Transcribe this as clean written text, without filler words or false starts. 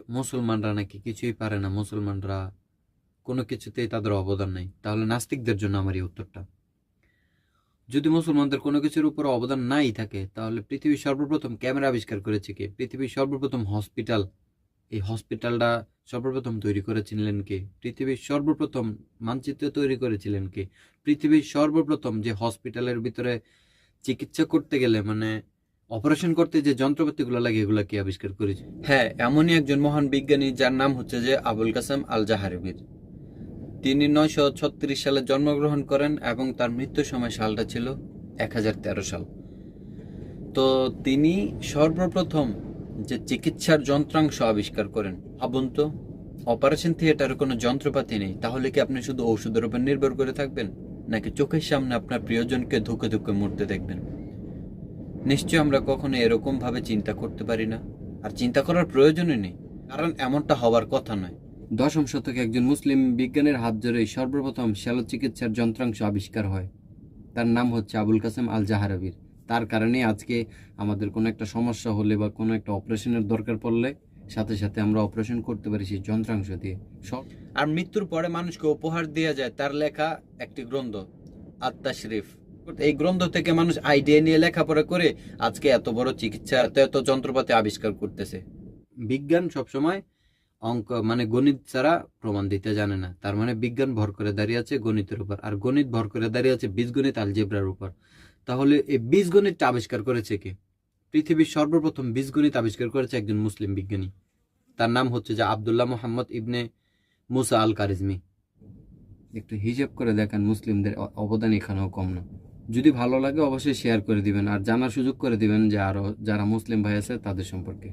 মুসলমানরা নাকি কিছুই পারে না, মুসলমানরা কোনো কিছুতেই তাদের অবদান নেই। তাহলে নাস্তিকদের জন্য আমার এই উত্তরটা। যদি মুসলমানদের কোনো কিছুর উপর অবদান নাই থাকে, তাহলে পৃথিবীর সর্বপ্রথম ক্যামেরা আবিষ্কার করেছে কে? পৃথিবীর সর্বপ্রথম হসপিটাল, এই হসপিটালটা সর্বপ্রথম তৈরি করেছিলেন কে? পৃথিবীর সর্বপ্রথম মানচিত্র তৈরি করেছিলেন কে? পৃথিবীর সর্বপ্রথম যে হসপিটালের ভিতরে চিকিৎসা করতে গেলে মানে অপারেশন করতে যে যন্ত্রপাতিগুলো লাগে, এগুলো কে আবিষ্কার করেছে? হ্যাঁ, এমনই একজন মহান বিজ্ঞানী যার নাম হচ্ছে যে আবুল কাসেম আল জাহারিবির। তিনি 936 সালে জন্মগ্রহণ করেন এবং তার মৃত্যুর সময় সালটা ছিল 1013 সাল। তো তিনি সর্বপ্রথম যে চিকিৎসার যন্ত্রাংশ আবিষ্কার করেন। ভাবুন তো, অপারেশন থিয়েটারে কোনো যন্ত্রপাতি নেই, তাহলে কি আপনি শুধু ওষুধের উপর নির্ভর করে থাকবেন, নাকি চোখের সামনে আপনার প্রিয়জনকে ধুকে ধুকে মরতে দেখবেন? নিশ্চয় আমরা কখনো এরকম ভাবে চিন্তা করতে পারি না, আর চিন্তা করার প্রয়োজনই নেই, কারণ এমনটা হওয়ার কথা নয়। 10ম শতকে একজন মুসলিম বিজ্ঞানীর হাত ধরেই সর্বপ্রথম শ্যালো চিকিৎসার যন্ত্রাংশ আবিষ্কার হয়। তার নাম হচ্ছে আবুল কাসেম আল জাহারাবির। তার কারণে আজকে আমাদের কোনো একটা সমস্যা হলে বা কোনো একটা অপারেশনের দরকার পড়লে সাথে সাথে আমরা অপারেশন করতে পারি সেই যন্ত্রাংশ দিয়ে। আর মৃত্যুর পরে মানুষকে উপহার দেওয়া যায় তার লেখা একটি গ্রন্থ, আত-তাশরিফ। এই গ্রন্থ থেকে মানুষ আইডিয়া নিয়ে লেখাপড়া করে আজকে এত বড় চিকিৎসা, এত এত যন্ত্রপাতি আবিষ্কার করতেছে। বিজ্ঞান সবসময় অঙ্ক মানে গণিত ছাড়া প্রমাণ দিতে জানে না। তার মানে বিজ্ঞান ভর করে দাঁড়িয়ে আছে গণিতের উপর, আর গণিত ভর করে দাঁড়িয়ে আছে বীজগণিত, আলজেব্রার উপর। তাহলে এই বীজগণিতটা আবিষ্কার করেছে কে? পৃথিবীর সর্বপ্রথম বীজগণিত আবিষ্কার করেছে একজন মুসলিম বিজ্ঞানী। তার নাম হচ্ছে যে আব্দুল্লাহ মোহাম্মদ ইবনে মুসা আল কারিজমি। একটু হিসাব করে দেখেন, মুসলিমদের অবদান এখানেও কম না। যদি ভালো লাগে অবশ্যই শেয়ার করে দিবেন, আর জানার সুযোগ করে দিবেন যে আরো যারা মুসলিম ভাই আছে তাদের সম্পর্কে।